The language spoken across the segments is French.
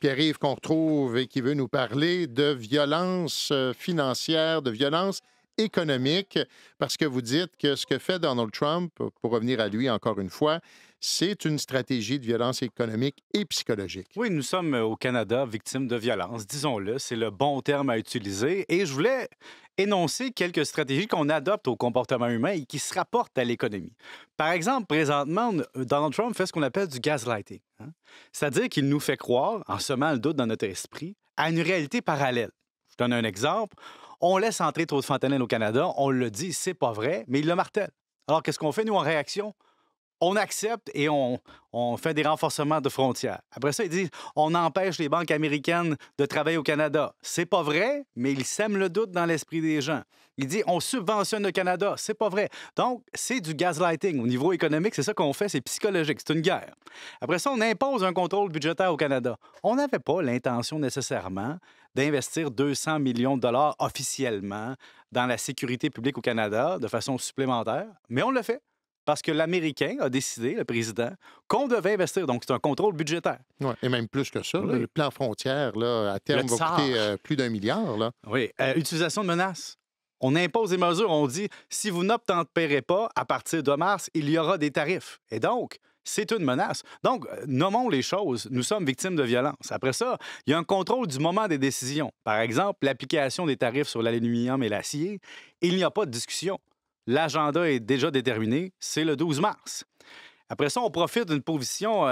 Pierre-Yves qu'on retrouve et qui veut nous parler de violence financière, de violence économique, parce que vous dites que ce que fait Donald Trump, pour revenir à lui encore une fois, c'est une stratégie de violence économique et psychologique. Oui, nous sommes au Canada victimes de violence, disons-le, c'est le bon terme à utiliser. Et je voulais énoncer quelques stratégies qu'on adopte au comportement humain et qui se rapportent à l'économie. Par exemple, présentement, Donald Trump fait ce qu'on appelle du gaslighting, hein. C'est-à-dire qu'il nous fait croire, en semant le doute dans notre esprit, à une réalité parallèle. Je donne un exemple. On laisse entrer trop de fentanyl au Canada, on le dit, c'est pas vrai, mais il le martèle. Alors, qu'est-ce qu'on fait, nous, en réaction? On accepte et on fait des renforcements de frontières. Après ça, ils disent on empêche les banques américaines de travailler au Canada. C'est pas vrai, mais ils sèment le doute dans l'esprit des gens. Ils disent on subventionne le Canada. C'est pas vrai. Donc, c'est du gaslighting. Au niveau économique, c'est ça qu'on fait, c'est psychologique, c'est une guerre. Après ça, on impose un contrôle budgétaire au Canada. On n'avait pas l'intention nécessairement d'investir 200 millions de dollars officiellement dans la sécurité publique au Canada de façon supplémentaire, mais on le fait. Parce que l'Américain a décidé, le président, qu'on devait investir. Donc, c'est un contrôle budgétaire. Ouais, et même plus que ça. Oui. Le plan frontière, là, à terme, Le va tsar. coûter plus d'1 milliard. Là. Oui. Utilisation de menaces. On impose des mesures. On dit, si vous n'obtempérez pas, à partir de mars, il y aura des tarifs. Et donc, c'est une menace. Donc, nommons les choses. Nous sommes victimes de violence. Après ça, il y a un contrôle du moment des décisions. Par exemple, l'application des tarifs sur l'aluminium et l'acier. Il n'y a pas de discussion. L'agenda est déjà déterminé, c'est le 12 mars. Après ça, on profite d'une position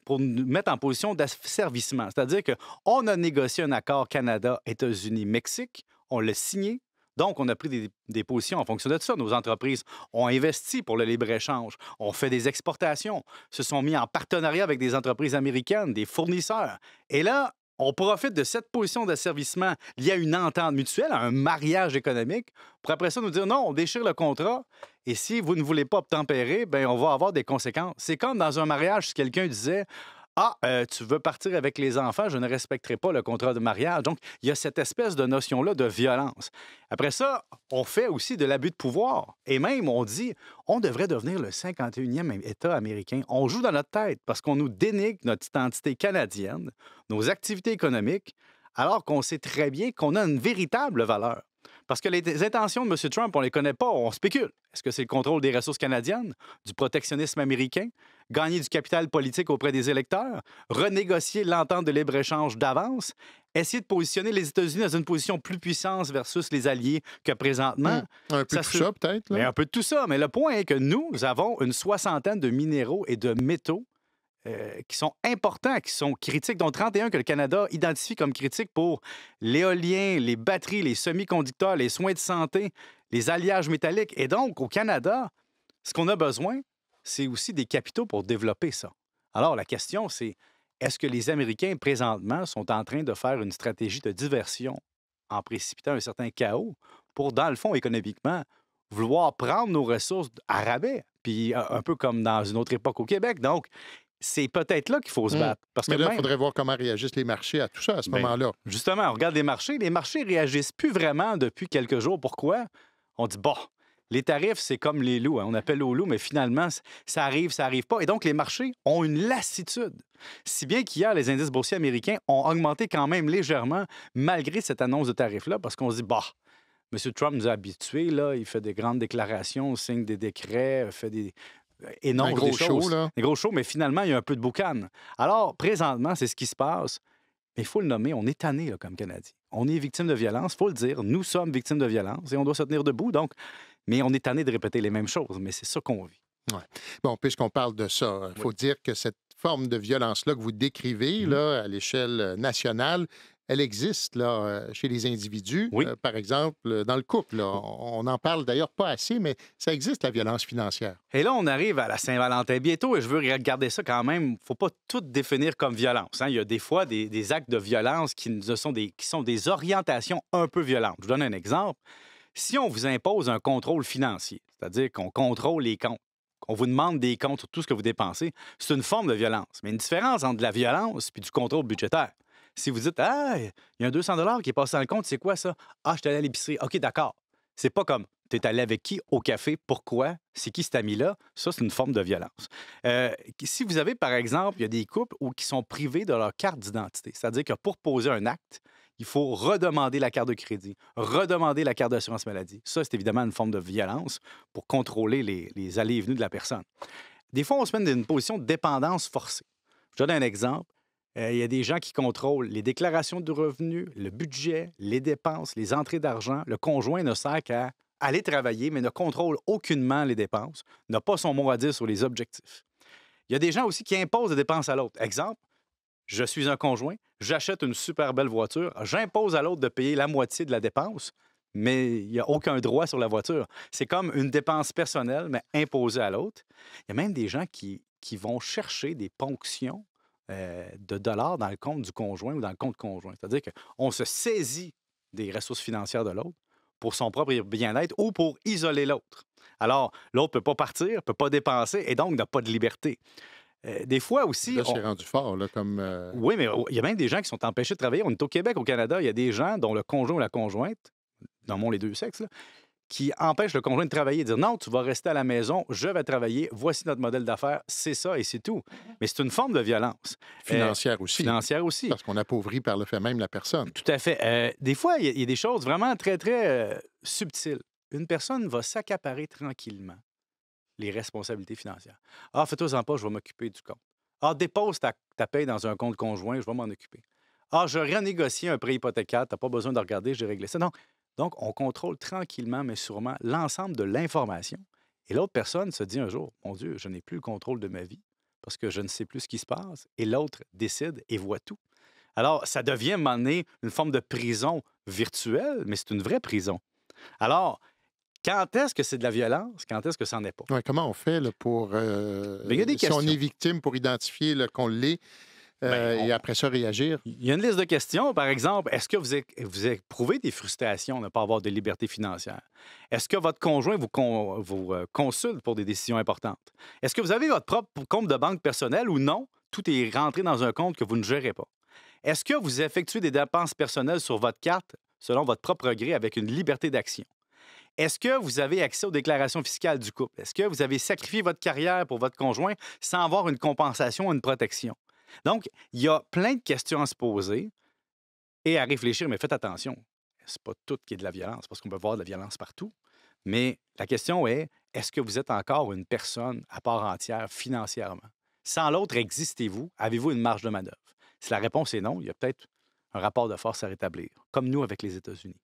pour nous mettre en position d'asservissement. C'est-à-dire qu'on a négocié un accord Canada-États-Unis-Mexique, on l'a signé, donc on a pris des positions en fonction de ça. Nos entreprises ont investi pour le libre-échange, on fait des exportations, se sont mis en partenariat avec des entreprises américaines, des fournisseurs. Et là, on profite de cette position d'asservissement liée à une entente mutuelle, à un mariage économique, pour après ça nous dire non, on déchire le contrat et si vous ne voulez pas obtempérer, bien, on va avoir des conséquences. C'est comme dans un mariage, si quelqu'un disait ah, tu veux partir avec les enfants, je ne respecterai pas le contrat de mariage. Donc, il y a cette espèce de notion-là de violence. Après ça, on fait aussi de l'abus de pouvoir. Et même, on dit, on devrait devenir le 51e État américain. On joue dans notre tête parce qu'on nous dénigre notre identité canadienne, nos activités économiques, alors qu'on sait très bien qu'on a une véritable valeur. Parce que les intentions de M. Trump, on ne les connaît pas, on spécule. Est-ce que c'est le contrôle des ressources canadiennes, du protectionnisme américain, gagner du capital politique auprès des électeurs, renégocier l'entente de libre-échange d'avance, essayer de positionner les États-Unis dans une position plus puissante versus les alliés que présentement? Un peu de tout ça, peut-être. Mais un peu de tout ça. Mais le point est que nous avons une soixantaine de minéraux et de métaux qui sont importants, qui sont critiques, dont 31 que le Canada identifie comme critiques pour l'éolien, les batteries, les semi-conducteurs, les soins de santé, les alliages métalliques. Et donc, au Canada, ce qu'on a besoin, c'est aussi des capitaux pour développer ça. Alors, la question, c'est est-ce que les Américains, présentement, sont en train de faire une stratégie de diversion en précipitant un certain chaos pour, dans le fond, économiquement, vouloir prendre nos ressources à rabais, puis un peu comme dans une autre époque au Québec. Donc, c'est peut-être là qu'il faut se battre. Parce Mais que là, il même, faudrait voir comment réagissent les marchés à tout ça à ce moment-là. justement, on regarde les marchés. Les marchés réagissent plus vraiment depuis quelques jours. Pourquoi? On dit, bon, les tarifs, c'est comme les loups, hein. On appelle aux loups, mais finalement, ça arrive pas. Et donc, les marchés ont une lassitude. Si bien qu'hier, les indices boursiers américains ont augmenté quand même légèrement, malgré cette annonce de tarifs-là, parce qu'on se dit, bah, M. Trump nous a habitués, là, il fait des grandes déclarations, signe des décrets, fait des énonce Un gros des show, choses. là. Des gros shows, mais finalement, il y a un peu de boucan. Alors, présentement, c'est ce qui se passe. Mais il faut le nommer, on est tanné là, comme Canadiens. On est victime de violence, il faut le dire. Nous sommes victimes de violence et on doit se tenir debout. Donc, mais on est tanné de répéter les mêmes choses. Mais c'est ça qu'on vit. Ouais. Bon, puisqu'on parle de ça, il faut dire que cette forme de violence-là que vous décrivez là, à l'échelle nationale, elle existe là, chez les individus. Oui. Par exemple, dans le couple. Là, on n'en parle d'ailleurs pas assez, mais ça existe, la violence financière. Et là, on arrive à la Saint-Valentin bientôt et je veux regarder ça quand même. Il ne faut pas tout définir comme violence, hein. Il y a des fois des actes de violence qui sont des orientations un peu violentes. Je vous donne un exemple. Si on vous impose un contrôle financier, c'est-à-dire qu'on contrôle les comptes, qu'on vous demande des comptes sur tout ce que vous dépensez, c'est une forme de violence. Mais une différence entre la violence et du contrôle budgétaire. Si vous dites, ah, il y a un 200 qui est passé dans le compte, c'est quoi ça? Ah, je suis allé à l'épicerie. OK, d'accord. C'est pas comme Tu es allé avec qui au café? Pourquoi? C'est qui cet ami-là? Ça, c'est une forme de violence. Si vous avez, par exemple, il y a des couples qui sont privés de leur carte d'identité, c'est-à-dire que pour poser un acte, il faut redemander la carte de crédit, redemander la carte d'assurance maladie. Ça, c'est évidemment une forme de violence pour contrôler les allées et venues de la personne. Des fois, on se met dans une position de dépendance forcée. Je donne un exemple. Il y a des gens qui contrôlent les déclarations de revenus, le budget, les dépenses, les entrées d'argent. Le conjoint ne sert qu'à aller travailler, mais ne contrôle aucunement les dépenses, n'a pas son mot à dire sur les objectifs. Il y a des gens aussi qui imposent des dépenses à l'autre. Exemple, je suis un conjoint, j'achète une super belle voiture, j'impose à l'autre de payer la moitié de la dépense, mais il n'y a aucun droit sur la voiture. C'est comme une dépense personnelle, mais imposée à l'autre. Il y a même des gens qui vont chercher des ponctions de dollars dans le compte du conjoint ou dans le compte conjoint. C'est-à-dire qu'on se saisit des ressources financières de l'autre pour son propre bien-être ou pour isoler l'autre. Alors, l'autre ne peut pas partir, ne peut pas dépenser et donc n'a pas de liberté. Des fois aussi... Là, c'est rendu fort, là, comme... Oui, mais il y a même des gens qui sont empêchés de travailler. On est au Québec, au Canada, il y a des gens dont le conjoint ou la conjointe, nommons les deux sexes, là, qui empêchent le conjoint de travailler, de dire non, tu vas rester à la maison, je vais travailler, voici notre modèle d'affaires, c'est ça et c'est tout. Mais c'est une forme de violence. Financière aussi. Financière aussi. Parce qu'on appauvrit par le fait même la personne. Tout à fait. Des fois, il y a des choses vraiment très, très subtiles. Une personne va s'accaparer tranquillement les responsabilités financières. Ah, fais-toi-en pas, je vais m'occuper du compte. Ah, dépose ta paye dans un compte conjoint, je vais m'en occuper. Ah, je renégocie un prêt hypothécaire, tu n'as pas besoin de regarder, j'ai réglé ça. Donc, on contrôle tranquillement, mais sûrement, l'ensemble de l'information. Et l'autre personne se dit un jour, mon Dieu, je n'ai plus le contrôle de ma vie parce que je ne sais plus ce qui se passe. Et l'autre décide et voit tout. Alors, ça devient, à un moment donné, une forme de prison virtuelle, mais c'est une vraie prison. Alors, quand est-ce que c'est de la violence? Quand est-ce que ça n'en est pas? Ouais, comment on fait là, pour... Il y a des si questions. on est victime, pour identifier là, qu'on l'est et après ça, réagir? Il y a une liste de questions. Par exemple, est-ce que vous éprouvez des frustrations de ne pas avoir de liberté financière? Est-ce que votre conjoint vous consulte pour des décisions importantes? Est-ce que vous avez votre propre compte de banque personnel ou non? Tout est rentré dans un compte que vous ne gérez pas. Est-ce que vous effectuez des dépenses personnelles sur votre carte selon votre propre gré avec une liberté d'action? Est-ce que vous avez accès aux déclarations fiscales du couple? Est-ce que vous avez sacrifié votre carrière pour votre conjoint sans avoir une compensation ou une protection? Donc, il y a plein de questions à se poser et à réfléchir, mais faites attention. C'est pas tout qui est de la violence, parce qu'on peut voir de la violence partout. Mais la question est-ce que vous êtes encore une personne à part entière financièrement? Sans l'autre, existez-vous? Avez-vous une marge de manœuvre? Si la réponse est non, il y a peut-être un rapport de force à rétablir, comme nous avec les États-Unis.